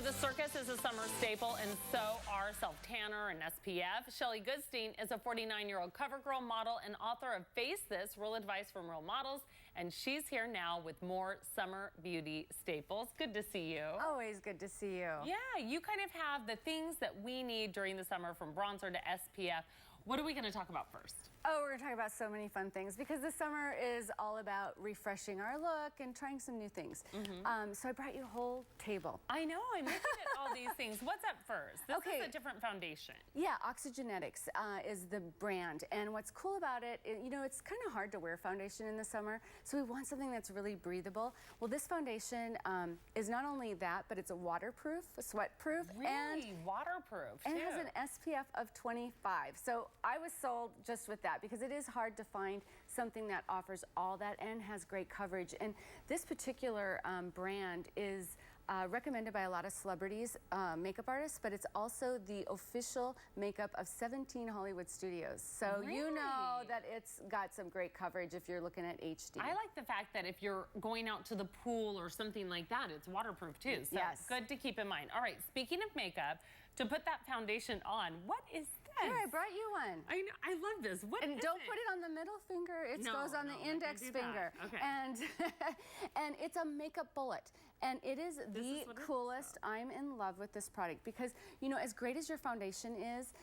The circus is a summer staple, and so are self-tanner and SPF. Shelley Goodstein is a 49-year-old cover girl model and author of Face This, Real Advice from Real Models, and she's here now with more summer beauty staples. Good to see you. Always good to see you. Yeah, you kind of have the things that we need during the summer, from bronzer to SPF. What are we going to talk about first? Oh, we're going to talk about so many fun things because the summer is all about refreshing our look and trying some new things. So I brought you a whole table. I know, I'm looking at all these things. What's up first? This is a different foundation. Yeah, Oxygenetics is the brand, and what's cool about it, you know, it's kind of hard to wear foundation in the summer, so we want something that's really breathable. Well, this foundation is not only that, but it's a waterproof, sweat-proof, and waterproof, and it has an SPF of 25. So I was sold just with that because it is hard to find something that offers all that and has great coverage. And this particular brand is recommended by a lot of celebrities, makeup artists, but it's also the official makeup of 17 Hollywood studios. So you know that it's got some great coverage if you're looking at HD. I like the fact that if you're going out to the pool or something like that, it's waterproof too. So yes, good to keep in mind. All right, speaking of makeup, to put that foundation on, what is this? Here, I brought you one. I know, I love this. What and is don't it? put it on the middle finger. It goes on the index finger. Okay. And it's a makeup bullet. And it is the coolest. I'm in love with this product because, you know, as great as your foundation is,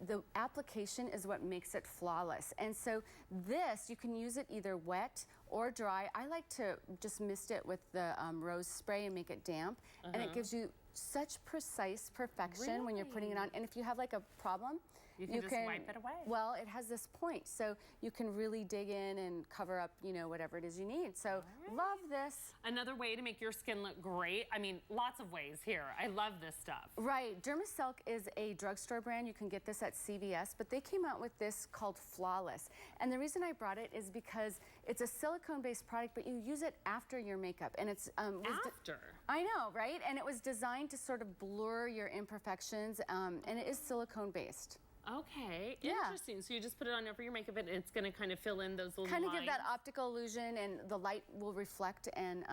the application is what makes it flawless. And so this, you can use it either wet or dry. I like to just mist it with the rose spray and make it damp. And it gives you such precise perfection when you're putting it on. And if you have like a problem, you can just wipe it away. Well, it has this point, so you can really dig in and cover up, you know, whatever it is you need. So love this. Another way to make your skin look great. I mean, lots of ways here. I love this stuff. Right. Dermasilk is a drugstore brand. You can get this at CVS, but they came out with this called Flawless. And the reason I brought it is because it's a silicone-based product, but you use it after your makeup. And it's after? I know, right? And it was designed to sort of blur your imperfections, and it is silicone-based. Okay, interesting. So you just put it on over your makeup and it's going to kind of fill in those little lines. Give that optical illusion, and the light will reflect and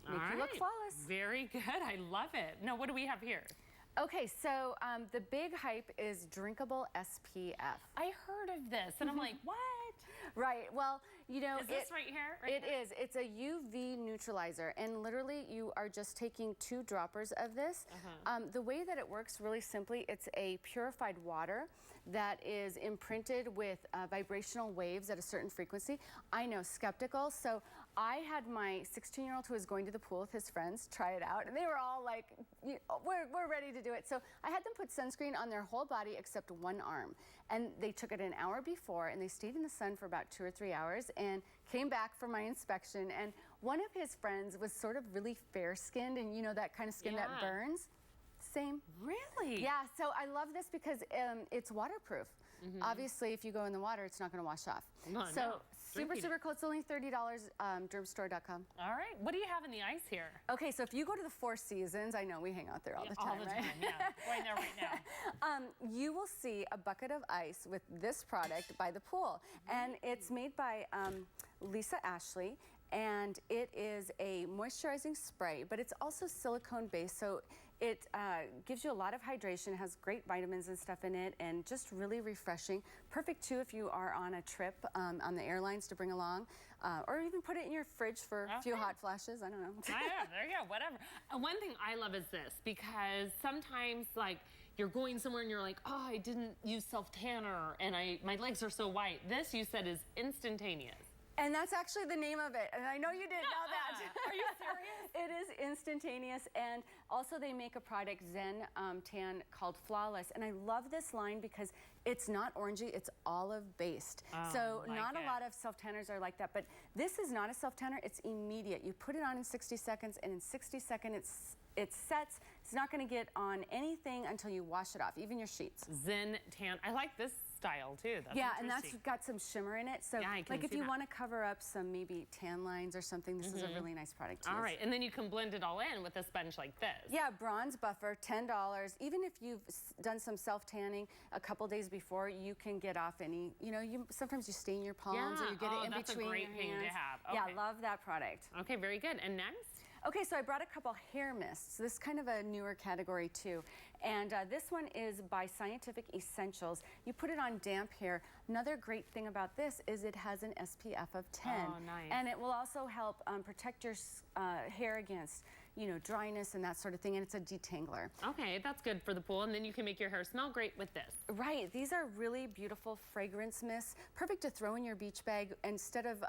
make you look flawless. Very good. I love it. Now, what do we have here? Okay, so the big hype is drinkable SPF. I heard of this, and I'm like, what? Right, well, you know. Is this right here? It is. It's a UV neutralizer, and literally you are just taking 2 droppers of this. The way that it works, really simply, it's a purified water that is imprinted with vibrational waves at a certain frequency. I know, skeptical, so I had my 16-year-old who was going to the pool with his friends try it out, and they were all like, we're ready to do it. So I had them put sunscreen on their whole body except one arm, and they took it an hour before, and they stayed in the sun for about 2 or 3 hours and came back for my inspection. And one of his friends was sort of really fair-skinned, and you know that kind of skin that burns. Same. Really? Yeah, so I love this because it's waterproof. Obviously, if you go in the water, it's not going to wash off. So super cool. It's only $30, dermstore.com. All right. What do you have in the ice here? Okay, so if you go to the Four Seasons, I know we hang out there all the time, right? Yeah. Right now. You will see a bucket of ice with this product by the pool. And it's made by Lisa Ashley. And it is a moisturizing spray, but it's also silicone-based, so it gives you a lot of hydration, has great vitamins and stuff in it, and just really refreshing. Perfect, too, if you are on a trip on the airlines to bring along, or even put it in your fridge for a few hot flashes. I don't know. Yeah, there you go, whatever. One thing I love is this, because sometimes, like, you're going somewhere and you're like, oh, I didn't use self-tanner, and my legs are so white. This, you said, is instantaneous. And that's actually the name of it. And I know you didn't know that. Are you serious? It is instantaneous. And also they make a product, Zen Tan, called Flawless. And I love this line because it's not orangey, it's olive based. So not a lot of self-tanners are like that. But this is not a self-tanner, it's immediate. You put it on in 60 seconds, and in 60 seconds it sets. It's not going to get on anything until you wash it off, even your sheets. Zen Tan. I like this style too. That's and that's got some shimmer in it. So like if you want to cover up some maybe tan lines or something, this is a really nice product to use. All right, and then you can blend it all in with a sponge like this. Yeah, bronze buffer, $10. Even if you've done some self-tanning a couple days before, you can get off any, you know, sometimes you stain your palms or you get it in that's between a great your thing hands. to have. Okay. Yeah, love that product. Okay, very good. And next? Okay, so I brought a couple hair mists. This is kind of a newer category too. And this one is by Scientific Essentials. You put it on damp hair. Another great thing about this is it has an SPF of 10. Oh, nice. And it will also help protect your hair against, you know, dryness and that sort of thing. And it's a detangler. Okay, that's good for the pool. And then you can make your hair smell great with this. Right. These are really beautiful fragrance mists. Perfect to throw in your beach bag. Instead of,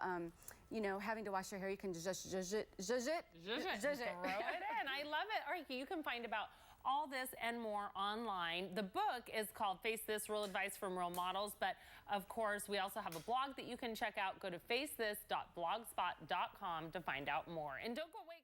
you know, having to wash your hair, you can just zhuzh it. Throw it in. I love it. All right, you can find about all this and more online. The book is called Face This, Real Advice from Real Models. But of course, we also have a blog that you can check out. Go to facethis.blogspot.com to find out more. And don't go away.